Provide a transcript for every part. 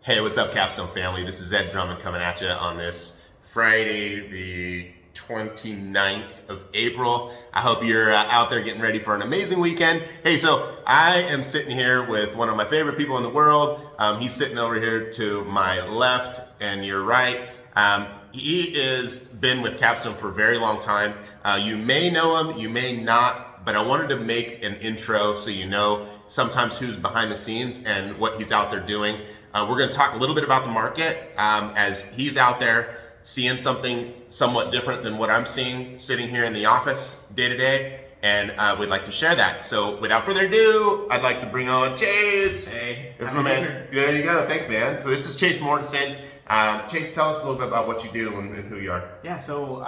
Hey, what's up, Capstone family? This is Ed Drummond coming at you on this Friday, the 29th of April. I hope you're out there getting ready for an amazing weekend. Hey, so I am sitting here with one of my favorite people in the world. He's sitting over here to my left and your right. He has been with Capstone for a very long time. You may know him, you may not, but I wanted to make an intro so you know sometimes who's behind the scenes and what he's out there doing. We're going to talk a little bit about the market as he's out there seeing something somewhat different than what I'm seeing sitting here in the office day to day, and we'd like to share that. So without further ado, I'd like to bring on Chase. Hey, this is my man. There you go. Thanks, man. So this is Chase Mortensen. Chase, tell us a little bit about what you do and who you are. Yeah, so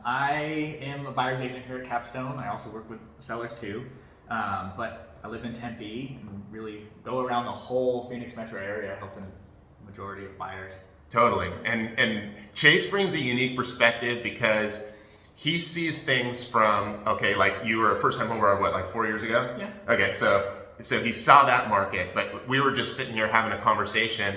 I am a buyer's agent here at Capstone. I also work with sellers too, but I live in Tempe and really go around the whole Phoenix metro area helping the majority of buyers. Totally. And Chase brings a unique perspective because he sees things from, okay, like you were a first-time homebuyer, what, like 4 years ago? Yeah. Okay, so he saw that market, but we were just sitting here having a conversation,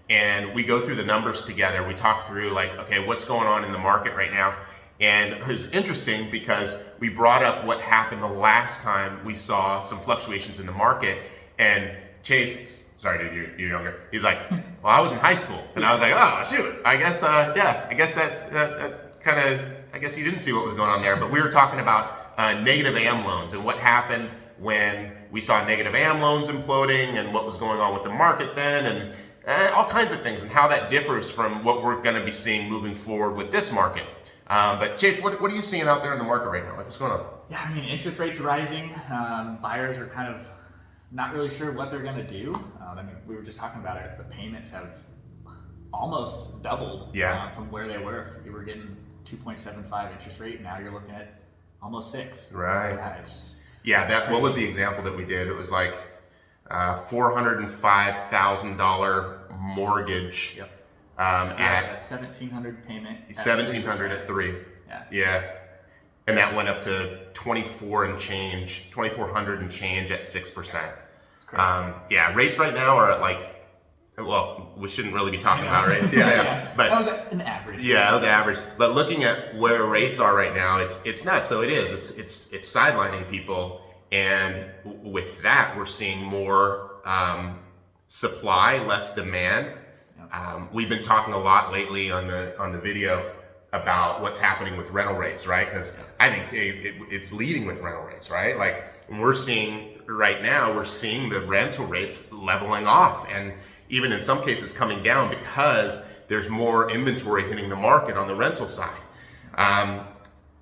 and we go through the numbers together. We talk through like, okay, what's going on in the market right now? And it was interesting because we brought up what happened the last time we saw some fluctuations in the market. And Chase, sorry dude, you're younger. He's like, well, I was in high school. And I was like, oh shoot, I guess, I guess that kind of, I guess you didn't see what was going on there. But we were talking about negative AM loans and what happened when we saw negative AM loans imploding and what was going on with the market then, and all kinds of things, and how that differs from what we're going to be seeing moving forward with this market. But Chase, what are you seeing out there in the market right now? Like, what's going on? Yeah, I mean, interest rates rising. Buyers are kind of not really sure what they're going to do. I mean, we were just talking about it. The payments have almost doubled from where they were. If you were getting 2.75 interest rate, now you're looking at almost 6. Right. Yeah, that. What was the example that we did? It was like $405,000 mortgage. Yep. At a $1,700 payment. $1,700 at 3. Yeah. And that went up to 2,400 and change at 6%. Yeah, rates right now are at like, well, we shouldn't really be talking about rates. Yeah. But that was an average. Yeah, that was average. But looking at where rates are right now, it's nuts. So it is. It's sidelining people, and with that, we're seeing more supply, less demand. We've been talking a lot lately on the video about what's happening with rental rates, right? Because I think it's leading with rental rates, right? Like we're seeing right now, we're seeing the rental rates leveling off, and even in some cases coming down because there's more inventory hitting the market on the rental side.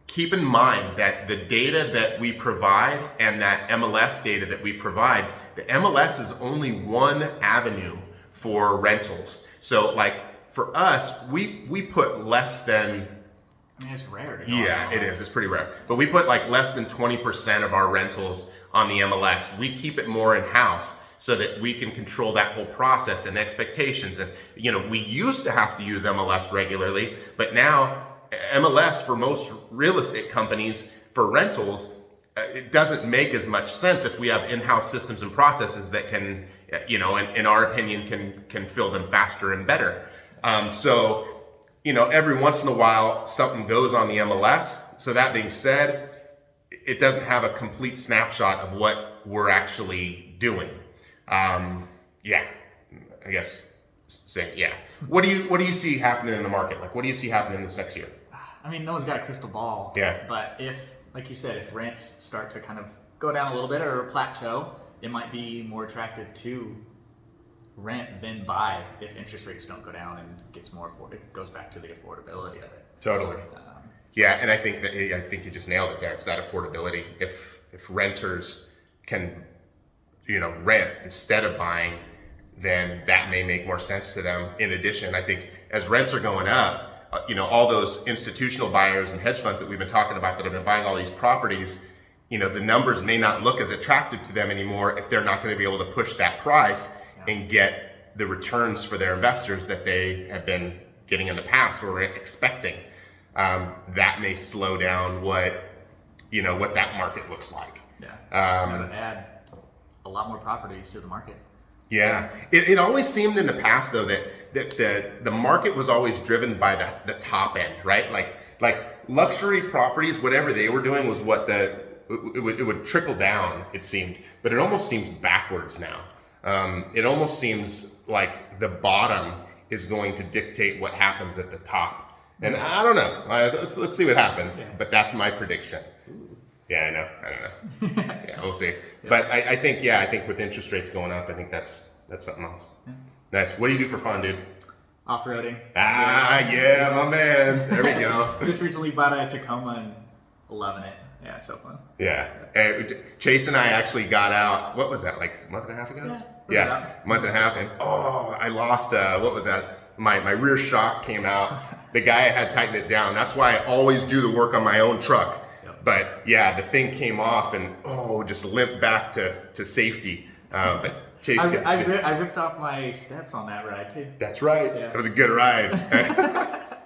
Keep in mind that the data that we provide and that MLS data that we provide, the MLS is only one avenue for rentals. So like for us, we put less than, I mean, it's rare. Yeah, it is. It's pretty rare. But we put like less than 20% of our rentals on the MLS. We keep it more in-house so that we can control that whole process and expectations. And, we used to have to use MLS regularly, but now MLS for most real estate companies for rentals, it doesn't make as much sense if we have in-house systems and processes that can, in our opinion, can fill them faster and better. So, every once in a while, something goes on the MLS. So that being said, it doesn't have a complete snapshot of what we're actually doing. I guess say, yeah. What do you see happening in the market? Like, what do you see happening this next year? I mean, no one's got a crystal ball. Yeah. But if, like you said, if rents start to kind of go down a little bit or plateau, it might be more attractive to rent than buy if interest rates don't go down and it goes back to the affordability of it. Totally. Yeah, and I think you just nailed it there. It's that affordability. If renters can, rent instead of buying, then that may make more sense to them. In addition, I think as rents are going up, all those institutional buyers and hedge funds that we've been talking about that have been buying all these properties, the numbers may not look as attractive to them anymore if they're not going to be able to push that price and get the returns for their investors that they have been getting in the past or expecting. That may slow down what that market looks like. Yeah. Add a lot more properties to the market. Yeah, it always seemed in the past though that the market was always driven by the top end, right? Like luxury properties, whatever they were doing was what it would trickle down. It seemed, but it almost seems backwards now. It almost seems like the bottom is going to dictate what happens at the top, and I don't know. Let's see what happens. Yeah. But that's my prediction. Yeah, I don't know. Yeah, we'll see. Yeah. But I think with interest rates going up, I think that's something else. Yeah. Nice. What do you do for fun, dude? Off-roading. Yeah, my man. There we go. Just recently bought a Tacoma and loving it. Yeah, it's so fun. Yeah. Chase and I actually got out, what was that, like a month and a half ago? Yeah, month and a half. And I lost, what was that? My rear shock came out. The guy had tightened it down. That's why I always do the work on my own truck. But yeah, the thing came off and just limped back to safety. But Chase I ripped off my steps on that ride too. That's right. Yeah. It was a good ride.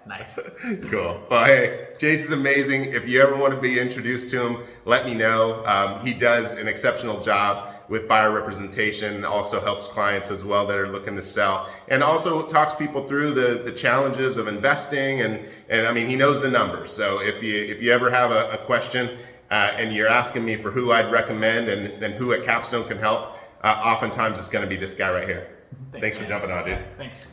Nice. Cool. Well, hey, Chase is amazing. If you ever want to be introduced to him, let me know. He does an exceptional job with buyer representation, also helps clients as well that are looking to sell, and also talks people through the challenges of investing, and I mean, he knows the numbers. So if you ever have a question and you're asking me for who I'd recommend and who at Capstone can help, oftentimes it's going to be this guy right here. Thanks for jumping on, dude. Thanks.